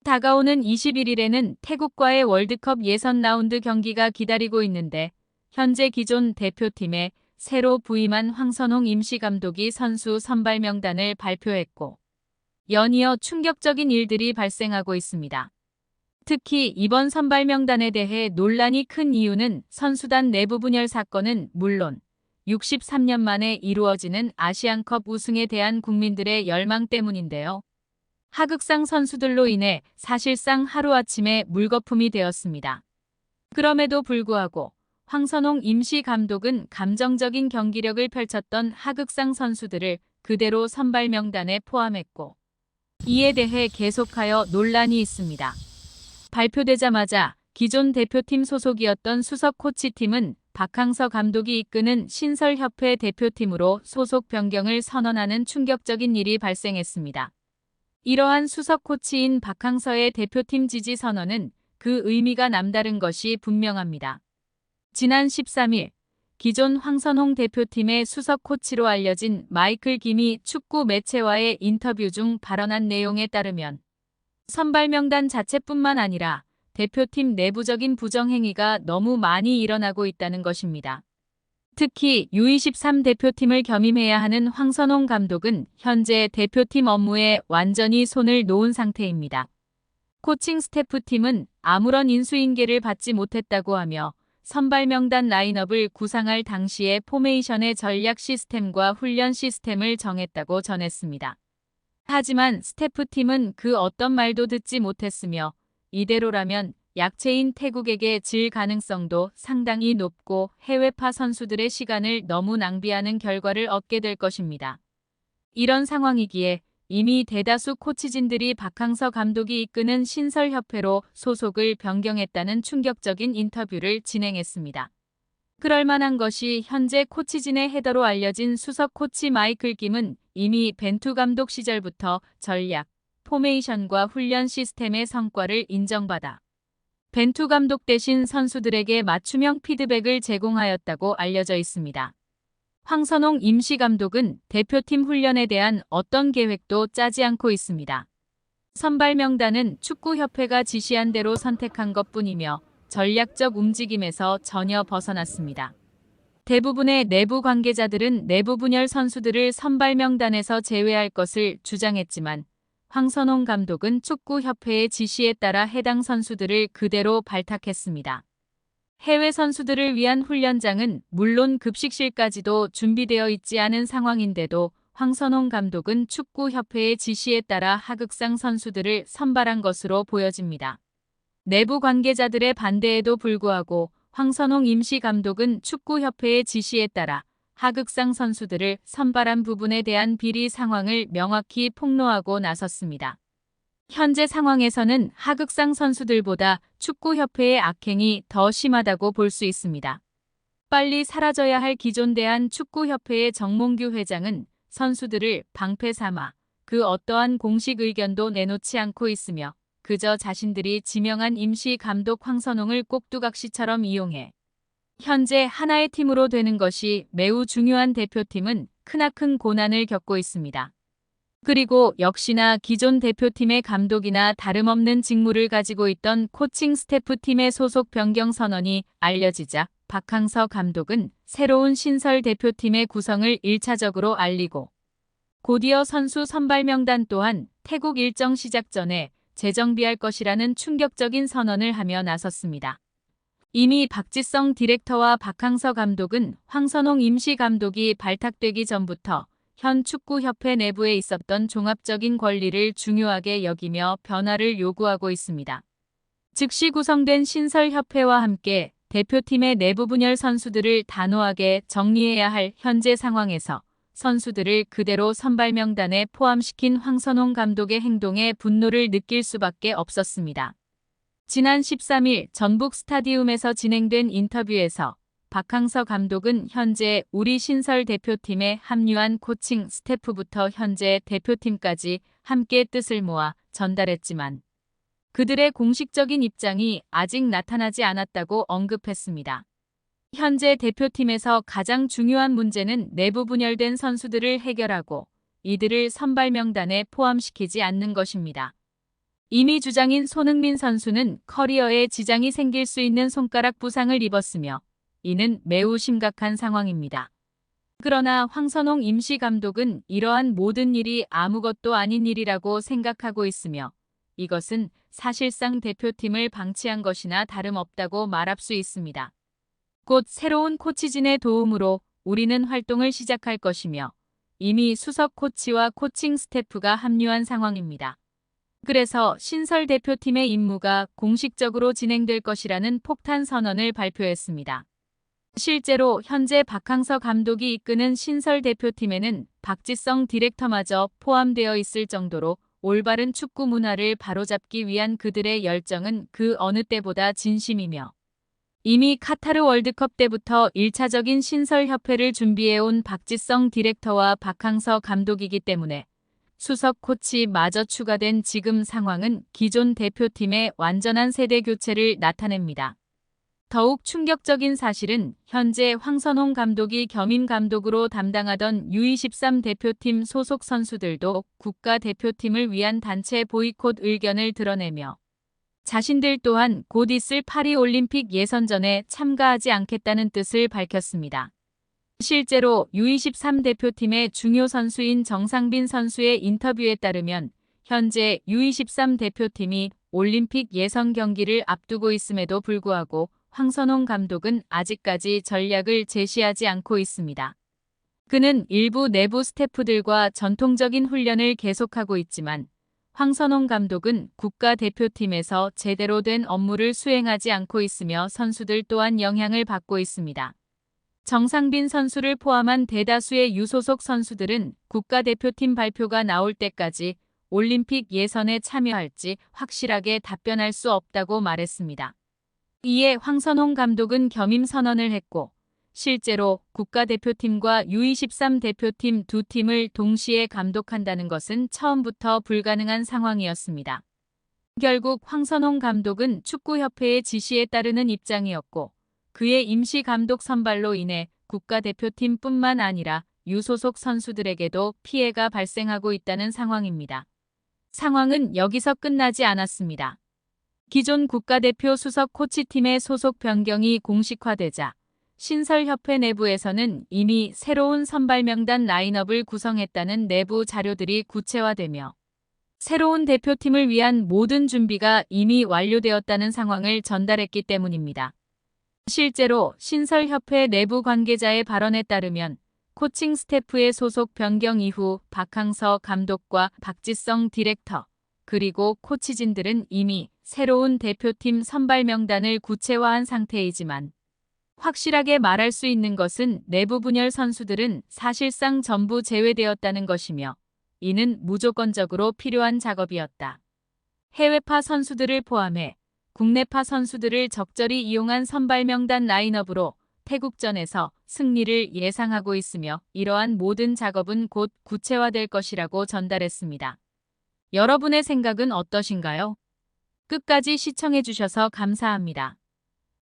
다가오는 21일에는 태국과의 월드컵 예선 라운드 경기가 기다리고 있는데 현재 기존 대표팀에 새로 부임한 황선홍 임시감독이 선수 선발 명단을 발표했고 연이어 충격적인 일들이 발생하고 있습니다. 특히 이번 선발 명단에 대해 논란이 큰 이유는 선수단 내부 분열 사건은 물론 63년 만에 이루어지는 아시안컵 우승에 대한 국민들의 열망 때문인데요. 하극상 선수들로 인해 사실상 하루아침에 물거품이 되었습니다. 그럼에도 불구하고 황선홍 임시 감독은 감정적인 경기력을 펼쳤던 하극상 선수들을 그대로 선발 명단에 포함했고 이에 대해 계속하여 논란이 있습니다. 발표되자마자 기존 대표팀 소속이었던 수석 코치팀은 박항서 감독이 이끄는 신설협회 대표팀으로 소속 변경을 선언하는 충격적인 일이 발생했습니다. 이러한 수석 코치인 박항서의 대표팀 지지 선언은 그 의미가 남다른 것이 분명합니다. 지난 13일 기존 황선홍 대표팀의 수석 코치로 알려진 마이클 김이 축구 매체와의 인터뷰 중 발언한 내용에 따르면 선발 명단 자체뿐만 아니라 대표팀 내부적인 부정행위가 너무 많이 일어나고 있다는 것입니다. 특히 U23 대표팀을 겸임해야 하는 황선홍 감독은 현재 대표팀 업무에 완전히 손을 놓은 상태입니다. 코칭 스태프팀은 아무런 인수인계를 받지 못했다고 하며 선발 명단 라인업을 구상할 당시의 포메이션의 전략 시스템과 훈련 시스템을 정했다고 전했습니다. 하지만 스태프팀은 그 어떤 말도 듣지 못했으며 이대로라면 약체인 태국에게 질 가능성도 상당히 높고 해외파 선수들의 시간을 너무 낭비하는 결과를 얻게 될 것입니다. 이런 상황이기에 이미 대다수 코치진들이 박항서 감독이 이끄는 신설협회로 소속을 변경했다는 충격적인 인터뷰를 진행했습니다. 그럴 만한 것이 현재 코치진의 헤더로 알려진 수석 코치 마이클 김은 이미 벤투 감독 시절부터 전략, 포메이션과 훈련 시스템의 성과를 인정받아 벤투 감독 대신 선수들에게 맞춤형 피드백을 제공하였다고 알려져 있습니다. 황선홍 임시감독은 대표팀 훈련에 대한 어떤 계획도 짜지 않고 있습니다. 선발 명단은 축구협회가 지시한 대로 선택한 것뿐이며 전략적 움직임에서 전혀 벗어났습니다. 대부분의 내부 관계자들은 내부 분열 선수들을 선발 명단에서 제외할 것을 주장했지만 황선홍 감독은 축구협회의 지시에 따라 해당 선수들을 그대로 발탁했습니다. 해외 선수들을 위한 훈련장은 물론 급식실까지도 준비되어 있지 않은 상황인데도 황선홍 감독은 축구협회의 지시에 따라 하극상 선수들을 선발한 것으로 보여집니다. 내부 관계자들의 반대에도 불구하고 황선홍 임시 감독은 축구협회의 지시에 따라 하극상 선수들을 선발한 부분에 대한 비리 상황을 명확히 폭로하고 나섰습니다. 현재 상황에서는 하극상 선수들보다 축구협회의 악행이 더 심하다고 볼 수 있습니다. 빨리 사라져야 할 기존 대한축구협회의 정몽규 회장은 선수들을 방패 삼아 그 어떠한 공식 의견도 내놓지 않고 있으며 그저 자신들이 지명한 임시 감독 황선홍을 꼭두각시처럼 이용해 현재 하나의 팀으로 되는 것이 매우 중요한 대표팀은 크나큰 고난을 겪고 있습니다. 그리고 역시나 기존 대표팀의 감독이나 다름없는 직무를 가지고 있던 코칭 스태프팀의 소속 변경 선언이 알려지자 박항서 감독은 새로운 신설 대표팀의 구성을 1차적으로 알리고 곧이어 선수 선발 명단 또한 태국 일정 시작 전에 재정비할 것이라는 충격적인 선언을 하며 나섰습니다. 이미 박지성 디렉터와 박항서 감독은 황선홍 임시 감독이 발탁되기 전부터 현 축구협회 내부에 있었던 종합적인 권리를 중요하게 여기며 변화를 요구하고 있습니다. 즉시 구성된 신설협회와 함께 대표팀의 내부 분열 선수들을 단호하게 정리해야 할 현재 상황에서 선수들을 그대로 선발 명단에 포함시킨 황선홍 감독의 행동에 분노를 느낄 수밖에 없었습니다. 지난 13일 전북 스타디움에서 진행된 인터뷰에서 박항서 감독은 현재 우리 신설 대표팀에 합류한 코칭 스태프부터 현재 대표팀까지 함께 뜻을 모아 전달했지만 그들의 공식적인 입장이 아직 나타나지 않았다고 언급했습니다. 현재 대표팀에서 가장 중요한 문제는 내부 분열된 선수들을 해결하고 이들을 선발 명단에 포함시키지 않는 것입니다. 이미 주장인 손흥민 선수는 커리어에 지장이 생길 수 있는 손가락 부상을 입었으며 이는 매우 심각한 상황입니다. 그러나 황선홍 임시감독은 이러한 모든 일이 아무것도 아닌 일이라고 생각하고 있으며 이것은 사실상 대표팀을 방치한 것이나 다름없다고 말할 수 있습니다. 곧 새로운 코치진의 도움으로 우리는 활동을 시작할 것이며 이미 수석 코치와 코칭 스태프가 합류한 상황입니다. 그래서 신설 대표팀의 임무가 공식적으로 진행될 것이라는 폭탄 선언을 발표했습니다. 실제로 현재 박항서 감독이 이끄는 신설 대표팀에는 박지성 디렉터마저 포함되어 있을 정도로 올바른 축구 문화를 바로잡기 위한 그들의 열정은 그 어느 때보다 진심이며 이미 카타르 월드컵 때부터 1차적인 신설협회를 준비해온 박지성 디렉터와 박항서 감독이기 때문에 수석 코치마저 추가된 지금 상황은 기존 대표팀의 완전한 세대 교체를 나타냅니다. 더욱 충격적인 사실은 현재 황선홍 감독이 겸임 감독으로 담당하던 U23 대표팀 소속 선수들도 국가대표팀을 위한 단체 보이콧 의견을 드러내며 자신들 또한 곧 있을 파리올림픽 예선전에 참가하지 않겠다는 뜻을 밝혔습니다. 실제로 U23 대표팀의 중요 선수인 정상빈 선수의 인터뷰에 따르면 현재 U23 대표팀이 올림픽 예선 경기를 앞두고 있음에도 불구하고 황선홍 감독은 아직까지 전략을 제시하지 않고 있습니다. 그는 일부 내부 스태프들과 전통적인 훈련을 계속하고 있지만 황선홍 감독은 국가대표팀에서 제대로 된 업무를 수행하지 않고 있으며 선수들 또한 영향을 받고 있습니다. 정상빈 선수를 포함한 대다수의 유소속 선수들은 국가대표팀 발표가 나올 때까지 올림픽 예선에 참여할지 확실하게 답변할 수 없다고 말했습니다. 이에 황선홍 감독은 겸임 선언을 했고 실제로 국가대표팀과 U23 대표팀 두 팀을 동시에 감독한다는 것은 처음부터 불가능한 상황이었습니다. 결국 황선홍 감독은 축구협회의 지시에 따르는 입장이었고 그의 임시 감독 선발로 인해 국가대표팀뿐만 아니라 유소속 선수들에게도 피해가 발생하고 있다는 상황입니다. 상황은 여기서 끝나지 않았습니다. 기존 국가대표 수석 코치팀의 소속 변경이 공식화되자 신설협회 내부에서는 이미 새로운 선발 명단 라인업을 구성했다는 내부 자료들이 구체화되며 새로운 대표팀을 위한 모든 준비가 이미 완료되었다는 상황을 전달했기 때문입니다. 실제로 신설협회 내부 관계자의 발언에 따르면 코칭 스태프의 소속 변경 이후 박항서 감독과 박지성 디렉터 그리고 코치진들은 이미 새로운 대표팀 선발 명단을 구체화한 상태이지만 확실하게 말할 수 있는 것은 내부 분열 선수들은 사실상 전부 제외되었다는 것이며 이는 무조건적으로 필요한 작업이었다. 해외파 선수들을 포함해 국내파 선수들을 적절히 이용한 선발 명단 라인업으로 태국전에서 승리를 예상하고 있으며 이러한 모든 작업은 곧 구체화될 것이라고 전달했습니다. 여러분의 생각은 어떠신가요? 끝까지 시청해주셔서 감사합니다.